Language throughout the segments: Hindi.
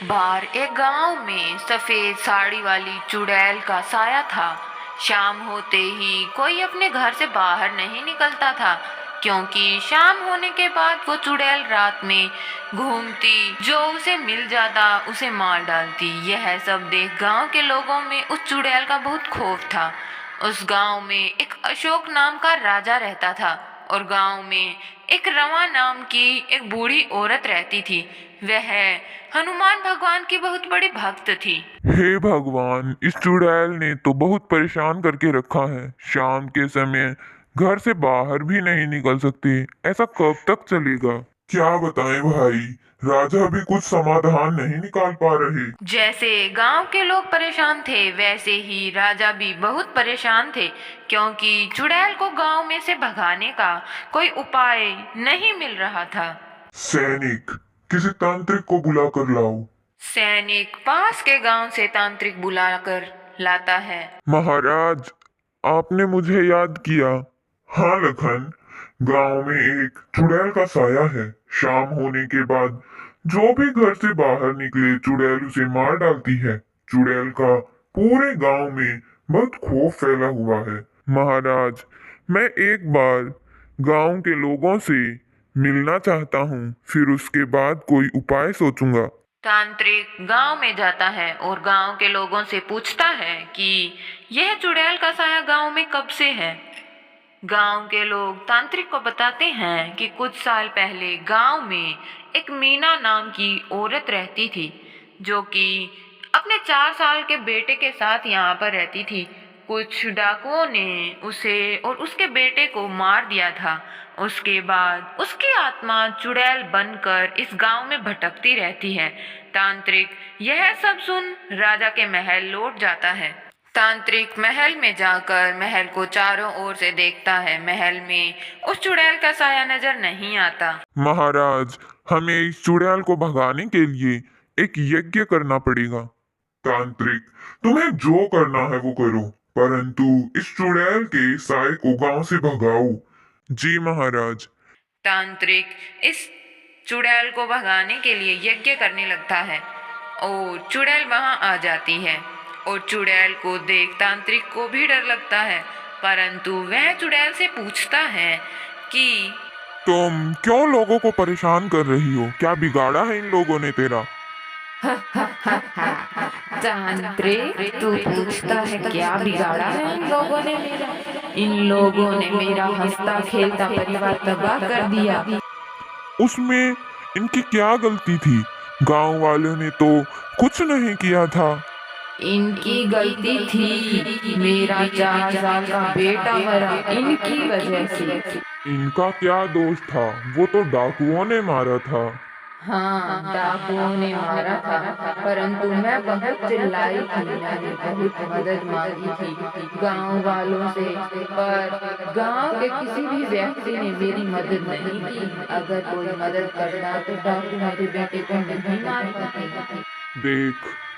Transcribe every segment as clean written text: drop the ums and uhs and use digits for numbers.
बार एक गांव में सफेद साड़ी वाली चुड़ैल का साया था। शाम होते ही कोई अपने घर से बाहर नहीं निकलता था, क्योंकि शाम होने के बाद वो चुड़ैल रात में घूमती, जो उसे मिल जाता उसे मार डालती। यह सब देख गांव के लोगों में उस चुड़ैल का बहुत खौफ था। उस गांव में एक अशोक नाम का राजा रहता था और गांव में एक रमा नाम की एक बूढ़ी औरत रहती थी। वह हनुमान भगवान की बहुत बड़ी भक्त थी। हे भगवान, इस चुड़ैल ने तो बहुत परेशान करके रखा है। शाम के समय घर से बाहर भी नहीं निकल सकती। ऐसा कब तक चलेगा? क्या बताएं भाई, राजा भी कुछ समाधान नहीं निकाल पा रहे। जैसे गांव के लोग परेशान थे, वैसे ही राजा भी बहुत परेशान थे, क्योंकि चुड़ैल को गांव में से भगाने का कोई उपाय नहीं मिल रहा था। सैनिक, किसी तांत्रिक को बुला कर लाओ। सैनिक पास के गांव से तांत्रिक बुलाकर लाता है। महाराज, आपने मुझे याद किया। हाँ लखन, गांव में एक चुड़ैल का साया है। शाम होने के बाद जो भी घर से बाहर निकले, चुड़ैल उसे मार डालती है। चुड़ैल का पूरे गांव में बहुत खौफ फैला हुआ है। महाराज, मैं एक बार गांव के लोगों से मिलना चाहता हूँ, फिर उसके बाद कोई उपाय सोचूंगा। तांत्रिक गांव में जाता है और गांव के लोगों से पूछता है कि यह चुड़ैल का साया गांव में कब से है। गांव के लोग तांत्रिक को बताते हैं कि कुछ साल पहले गांव में एक मीना नाम की औरत रहती थी, जो कि अपने 4 साल के बेटे के साथ यहाँ पर रहती थी। कुछ डाकुओं ने उसे और उसके बेटे को मार दिया था। उसके बाद उसकी आत्मा चुड़ैल बनकर इस गांव में भटकती रहती है। तांत्रिक यह सब सुन राजा के महल लौट जाता है। तांत्रिक महल में जाकर महल को चारों ओर से देखता है। महल में उस चुड़ैल का साया नजर नहीं आता। महाराज, हमें इस चुड़ैल को भगाने के लिए एक यज्ञ करना पड़ेगा। तांत्रिक, तुम्हें जो करना है वो करो, परंतु इस चुड़ैल के साए को गांव से भगाओ। जी महाराज। तांत्रिक इस चुड़ैल को भगाने के लिए यज्ञ करने लगता है और चुड़ैल वहां आ जाती है। और चुड़ैल को देख तांत्रिक को भी डर लगता है, परंतु वह चुड़ैल से पूछता है कि तुम क्यों लोगों को परेशान कर रही हो? क्या बिगाड़ा है इन लोगों ने तेरा? तांत्रिक, तू पूछता है क्या बिगाड़ा है इन लोगों ने मेरा? इन लोगों ने मेरा हंसता खेलता परिवार तबाह कर दिया। उसमें इनकी क्या गलती थी? गांव वालों ने तो कुछ नहीं किया था। इनकी गलती थी, मेरा 4 साल का बेटा मरा इनकी वजह से। इनका क्या दोष था? वो तो डाकुओं ने मारा था। हाँ, डाकुओं ने मारा था, परंतु मैं बहुत चिल्लाई थी, मैंने बहुत मदद मांगी थी गांव वालों से, पर गांव के किसी भी व्यक्ति ने मेरी मदद नहीं की। अगर कोई मदद करता तो डाकू मेरे बेटे को नहीं मार पाते। देख,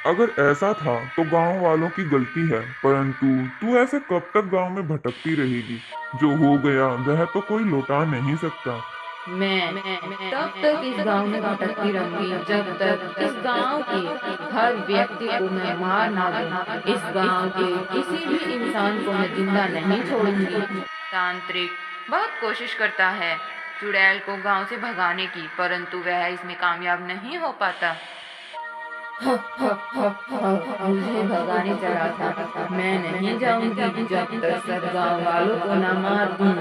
अगर ऐसा था तो गांव वालों की गलती है, परंतु तू ऐसे कब तक गांव में भटकती रहेगी? जो हो गया वह तो कोई लौटा नहीं सकता। मैं तब तक इस गांव में भटकती रहूंगी जब तक इस गांव के हर व्यक्ति को मैं मार ना दूं। इस गांव के किसी भी इंसान को मैं जिंदा नहीं छोड़ूंगी। तांत्रिक बहुत कोशिश करता है चुड़ैल को गांव से भगाने की, परंतु वह इसमें कामयाब नहीं हो पाता। मुझे भगाने चला था, मैं नहीं जाऊंगी जब तक सब गांव वालों को न मार दूं।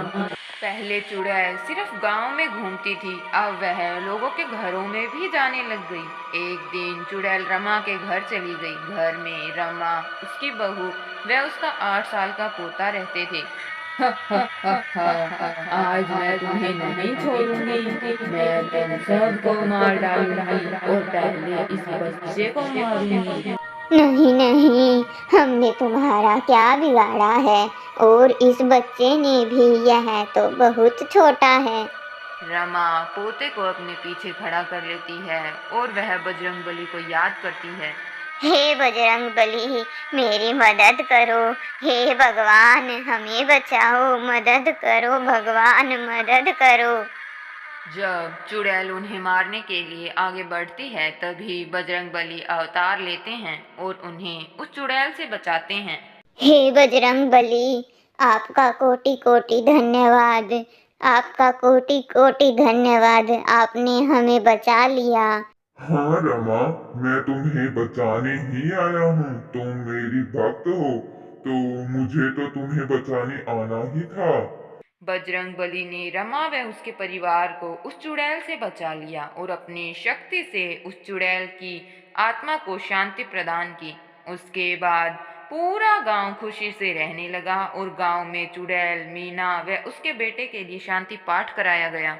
पहले चुड़ैल सिर्फ गांव में घूमती थी, अब वह लोगों के घरों में भी जाने लग गई। एक दिन चुड़ैल रमा के घर चली गई। घर में रमा, उसकी बहू व उसका 8 साल का पोता रहते थे। आज मैं तुम्हें नहीं छोड़ूंगी, मैं तुम सबको मार डालूंगी और पहले इस बच्चे को मारूंगी। नहीं नहीं, हमने तुम्हारा क्या बिगाड़ा है? और इस बच्चे ने भी, यह तो बहुत छोटा है। रमा पोते को अपने पीछे खड़ा कर लेती है और वह बजरंगबली को याद करती है। हे बजरंगबली, मेरी मदद करो। हे भगवान, हमें बचाओ। मदद करो भगवान, मदद करो। जब चुड़ैल उन्हें मारने के लिए आगे बढ़ती है तभी बजरंगबली अवतार लेते हैं और उन्हें उस चुड़ैल से बचाते हैं। हे बजरंग बली, आपका कोटि कोटि धन्यवाद। आपका कोटि कोटि धन्यवाद, आपने हमें बचा लिया। हाँ रमा, मैं तुम्हें बचाने ही आया हूँ। तुम मेरी भक्त हो, तो मुझे तो तुम्हें बचाने आना ही था। बजरंगबली ने रमा व उसके परिवार को उस चुड़ैल से बचा लिया और अपनी शक्ति से उस चुड़ैल की आत्मा को शांति प्रदान की। उसके बाद पूरा गांव खुशी से रहने लगा और गांव में चुड़ैल, मीना व उसके बेटे के लिए शांति पाठ कराया गया।